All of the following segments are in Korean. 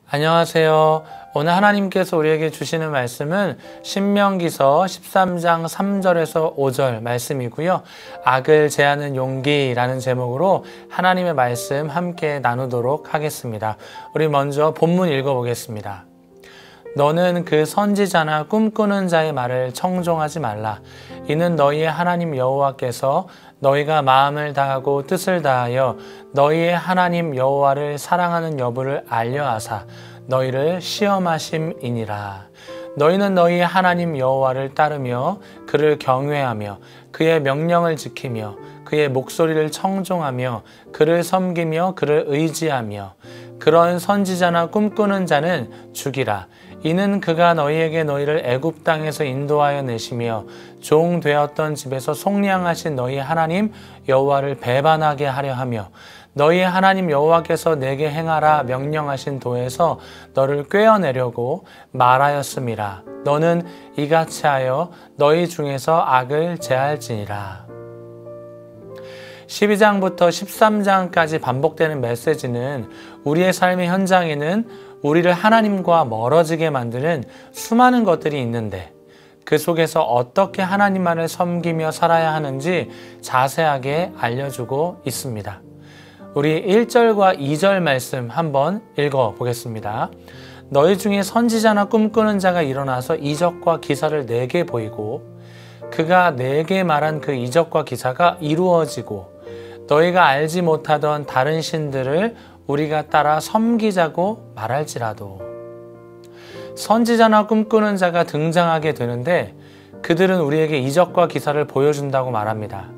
안녕하세요. 오늘 하나님께서 우리에게 주시는 말씀은 신명기서 13장 3절에서 5절 말씀이고요. 악을 제하는 용기라는 제목으로 하나님의 말씀 함께 나누도록 하겠습니다. 우리 먼저 본문 읽어보겠습니다. 너는 그 선지자나 꿈꾸는 자의 말을 청종하지 말라. 이는 너희의 하나님 여호와께서 너희가 마음을 다하고 뜻을 다하여 너희의 하나님 여호와를 사랑하는 여부를 알려하사 너희를 시험하심이니라. 너희는 너희의 하나님 여호와를 따르며 그를 경외하며 그의 명령을 지키며 그의 목소리를 청종하며 그를 섬기며 그를 의지하며 그런 선지자나 꿈꾸는 자는 죽이라. 이는 그가 너희에게 너희를 애굽 땅에서 인도하여 내시며 종 되었던 집에서 속량하신 너희 하나님 여호와를 배반하게 하려 하며 너희의 하나님 여호와께서 내게 행하라 명령하신 도에서 너를 꿰어내려고 말하였음이라. 너는 이같이 하여 너희 중에서 악을 제할지니라. 12장부터 13장까지 반복되는 메시지는 우리의 삶의 현장에는 우리를 하나님과 멀어지게 만드는 수많은 것들이 있는데 그 속에서 어떻게 하나님만을 섬기며 살아야 하는지 자세하게 알려주고 있습니다. 우리 1절과 2절 말씀 한번 읽어보겠습니다. 너희 중에 선지자나 꿈꾸는 자가 일어나서 이적과 기사를 내게 보이고 그가 내게 말한 그 이적과 기사가 이루어지고 너희가 알지 못하던 다른 신들을 우리가 따라 섬기자고 말할지라도. 선지자나 꿈꾸는 자가 등장하게 되는데 그들은 우리에게 이적과 기사를 보여준다고 말합니다.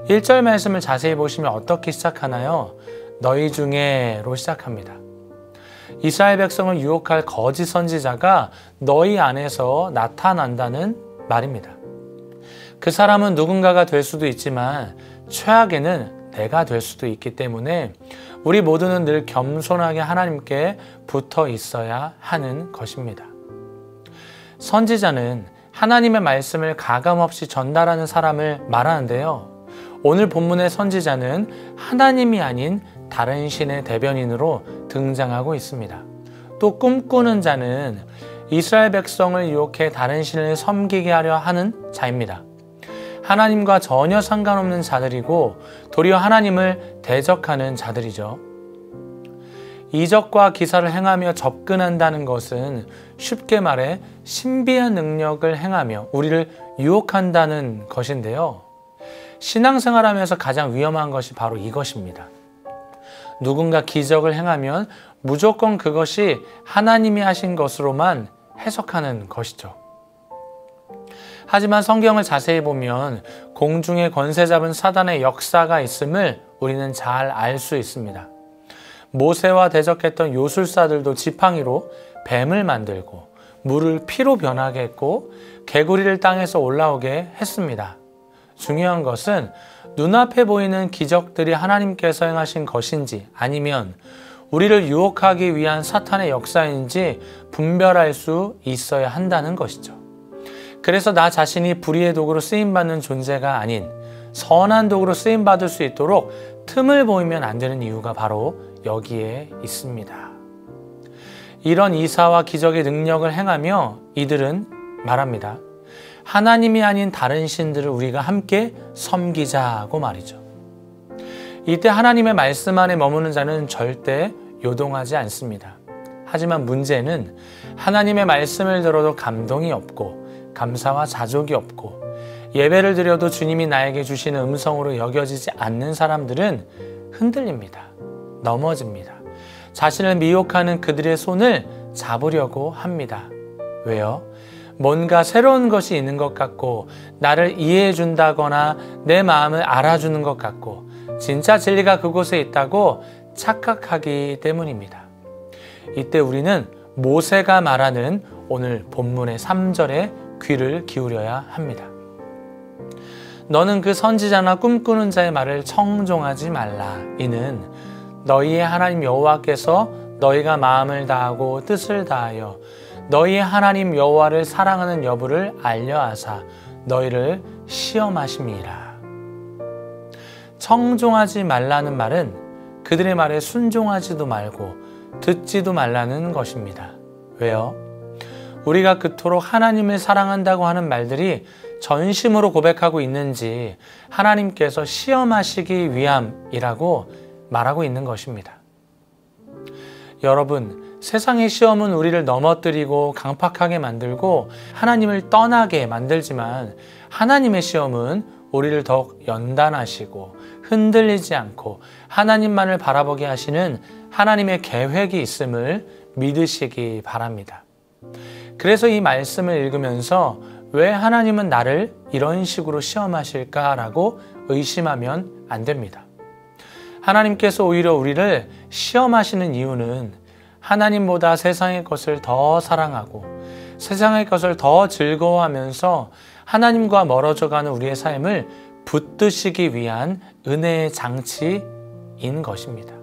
1절 말씀을 자세히 보시면 어떻게 시작하나요? 너희 중에로 시작합니다. 이스라엘 백성을 유혹할 거짓 선지자가 너희 안에서 나타난다는 말입니다. 그 사람은 누군가가 될 수도 있지만 최악에는 내가 될 수도 있기 때문에 우리 모두는 늘 겸손하게 하나님께 붙어 있어야 하는 것입니다. 선지자는 하나님의 말씀을 가감없이 전달하는 사람을 말하는데요. 오늘 본문의 선지자는 하나님이 아닌 다른 신의 대변인으로 등장하고 있습니다. 또 꿈꾸는 자는 이스라엘 백성을 유혹해 다른 신을 섬기게 하려 하는 자입니다. 하나님과 전혀 상관없는 자들이고 도리어 하나님을 대적하는 자들이죠. 이적과 기사를 행하며 접근한다는 것은 쉽게 말해 신비한 능력을 행하며 우리를 유혹한다는 것인데요. 신앙생활하면서 가장 위험한 것이 바로 이것입니다. 누군가 기적을 행하면 무조건 그것이 하나님이 하신 것으로만 해석하는 것이죠. 하지만 성경을 자세히 보면 공중의 권세 잡은 사단의 역사가 있음을 우리는 잘 알 수 있습니다. 모세와 대적했던 요술사들도 지팡이로 뱀을 만들고 물을 피로 변하게 했고 개구리를 땅에서 올라오게 했습니다. 중요한 것은 눈앞에 보이는 기적들이 하나님께서 행하신 것인지 아니면 우리를 유혹하기 위한 사탄의 역사인지 분별할 수 있어야 한다는 것이죠. 그래서 나 자신이 불의의 도구로 쓰임받는 존재가 아닌 선한 도구로 쓰임받을 수 있도록 틈을 보이면 안 되는 이유가 바로 여기에 있습니다. 이런 이사와 기적의 능력을 행하며 이들은 말합니다. 하나님이 아닌 다른 신들을 우리가 함께 섬기자고 말이죠. 이때 하나님의 말씀 안에 머무는 자는 절대 요동하지 않습니다. 하지만 문제는 하나님의 말씀을 들어도 감동이 없고 감사와 자족이 없고 예배를 드려도 주님이 나에게 주시는 음성으로 여겨지지 않는 사람들은 흔들립니다. 넘어집니다. 자신을 미혹하는 그들의 손을 잡으려고 합니다. 왜요? 뭔가 새로운 것이 있는 것 같고 나를 이해해 준다거나 내 마음을 알아주는 것 같고 진짜 진리가 그곳에 있다고 착각하기 때문입니다. 이때 우리는 모세가 말하는 오늘 본문의 3절에 귀를 기울여야 합니다. 너는 그 선지자나 꿈꾸는 자의 말을 청종하지 말라. 이는 너희의 하나님 여호와께서 너희가 마음을 다하고 뜻을 다하여 너희의 하나님 여호와를 사랑하는 여부를 알려하사 너희를 시험하심이라. 청종하지 말라는 말은 그들의 말에 순종하지도 말고 듣지도 말라는 것입니다. 왜요? 우리가 그토록 하나님을 사랑한다고 하는 말들이 전심으로 고백하고 있는지 하나님께서 시험하시기 위함이라고 말하고 있는 것입니다. 여러분, 세상의 시험은 우리를 넘어뜨리고 강팍하게 만들고 하나님을 떠나게 만들지만 하나님의 시험은 우리를 더욱 연단하시고 흔들리지 않고 하나님만을 바라보게 하시는 하나님의 계획이 있음을 믿으시기 바랍니다. 그래서 이 말씀을 읽으면서 왜 하나님은 나를 이런 식으로 시험하실까라고 의심하면 안 됩니다. 하나님께서 오히려 우리를 시험하시는 이유는 하나님보다 세상의 것을 더 사랑하고 세상의 것을 더 즐거워하면서 하나님과 멀어져가는 우리의 삶을 붙드시기 위한 은혜의 장치인 것입니다.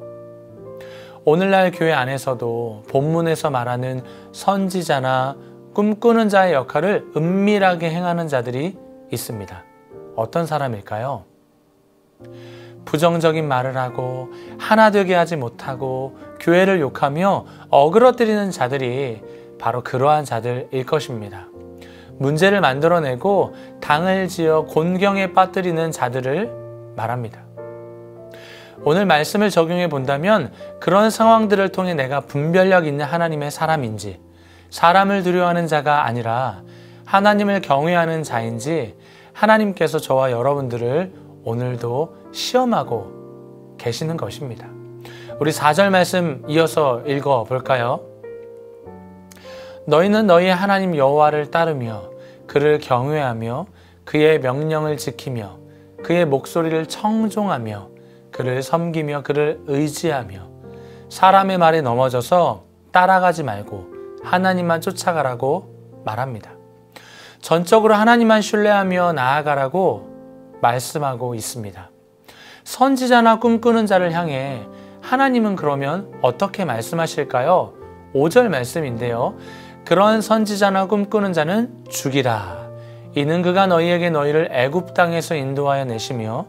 오늘날 교회 안에서도 본문에서 말하는 선지자나 꿈꾸는 자의 역할을 은밀하게 행하는 자들이 있습니다. 어떤 사람일까요? 부정적인 말을 하고 하나 되게 하지 못하고 교회를 욕하며 어그러뜨리는 자들이 바로 그러한 자들일 것입니다. 문제를 만들어내고 당을 지어 곤경에 빠뜨리는 자들을 말합니다. 오늘 말씀을 적용해 본다면 그런 상황들을 통해 내가 분별력 있는 하나님의 사람인지 사람을 두려워하는 자가 아니라 하나님을 경외하는 자인지 하나님께서 저와 여러분들을 오늘도 시험하고 계시는 것입니다. 우리 4절 말씀 이어서 읽어 볼까요? 너희는 너희의 하나님 여호와를 따르며 그를 경외하며 그의 명령을 지키며 그의 목소리를 청종하며 그를 섬기며 그를 의지하며 사람의 말에 넘어져서 따라가지 말고 하나님만 쫓아가라고 말합니다. 전적으로 하나님만 신뢰하며 나아가라고 말씀하고 있습니다. 선지자나 꿈꾸는 자를 향해 하나님은 그러면 어떻게 말씀하실까요? 5절 말씀인데요. 그런 선지자나 꿈꾸는 자는 죽이라. 이는 그가 너희에게 너희를 애굽 땅에서 인도하여 내시며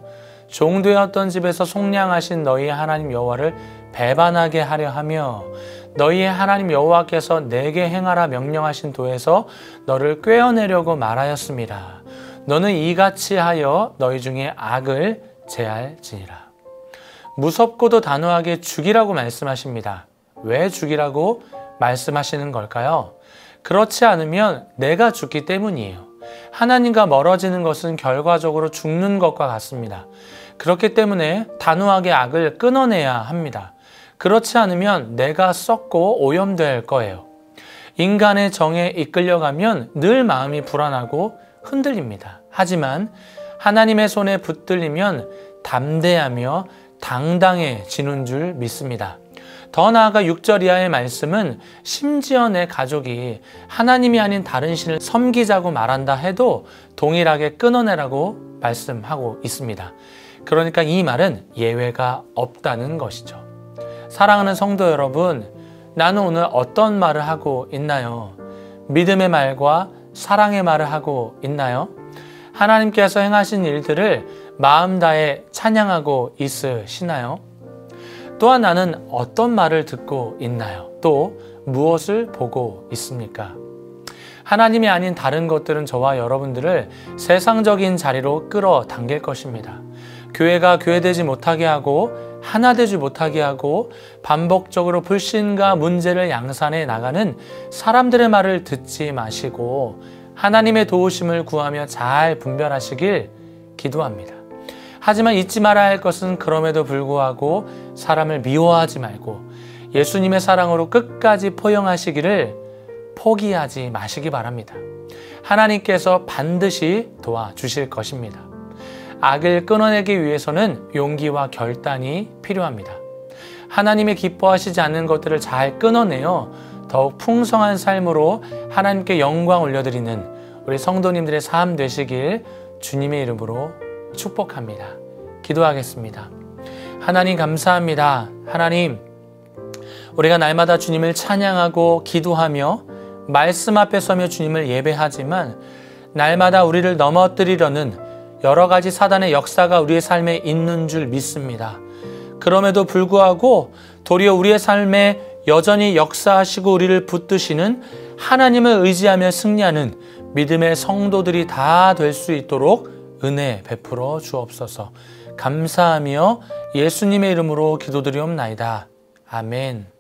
종되었던 집에서 속량하신 너희의 하나님 여호와를 배반하게 하려 하며 너희의 하나님 여호와께서 내게 행하라 명령하신 도에서 너를 꿰어내려고 말하였습니다. 너는 이같이 하여 너희 중에 악을 제할지니라. 무섭고도 단호하게 죽이라고 말씀하십니다. 왜 죽이라고 말씀하시는 걸까요? 그렇지 않으면 내가 죽기 때문이에요. 하나님과 멀어지는 것은 결과적으로 죽는 것과 같습니다. 그렇기 때문에 단호하게 악을 끊어내야 합니다. 그렇지 않으면 내가 썩고 오염될 거예요. 인간의 정에 이끌려가면 늘 마음이 불안하고 흔들립니다. 하지만 하나님의 손에 붙들리면 담대하며 당당해지는 줄 믿습니다. 더 나아가 6절 이하의 말씀은 심지어 내 가족이 하나님이 아닌 다른 신을 섬기자고 말한다 해도 동일하게 끊어내라고 말씀하고 있습니다. 그러니까 이 말은 예외가 없다는 것이죠. 사랑하는 성도 여러분, 나는 오늘 어떤 말을 하고 있나요? 믿음의 말과 사랑의 말을 하고 있나요? 하나님께서 행하신 일들을 마음 다해 찬양하고 있으시나요? 또한 나는 어떤 말을 듣고 있나요? 또 무엇을 보고 있습니까? 하나님이 아닌 다른 것들은 저와 여러분들을 세상적인 자리로 끌어당길 것입니다. 교회가 교회되지 못하게 하고 하나 되지 못하게 하고 반복적으로 불신과 문제를 양산해 나가는 사람들의 말을 듣지 마시고 하나님의 도우심을 구하며 잘 분별하시길 기도합니다. 하지만 잊지 말아야 할 것은 그럼에도 불구하고 사람을 미워하지 말고 예수님의 사랑으로 끝까지 포용하시기를 포기하지 마시기 바랍니다. 하나님께서 반드시 도와주실 것입니다. 악을 끊어내기 위해서는 용기와 결단이 필요합니다. 하나님이 기뻐하시지 않는 것들을 잘 끊어내어 더욱 풍성한 삶으로 하나님께 영광 올려드리는 우리 성도님들의 삶 되시길 주님의 이름으로 축복합니다. 기도하겠습니다. 하나님 감사합니다. 하나님, 우리가 날마다 주님을 찬양하고 기도하며 말씀 앞에 서며 주님을 예배하지만 날마다 우리를 넘어뜨리려는 여러 가지 사단의 역사가 우리의 삶에 있는 줄 믿습니다. 그럼에도 불구하고 도리어 우리의 삶에 여전히 역사하시고 우리를 붙드시는 하나님을 의지하며 승리하는 믿음의 성도들이 다 될 수 있도록 은혜 베풀어 주옵소서. 감사하며 예수님의 이름으로 기도드리옵나이다. 아멘.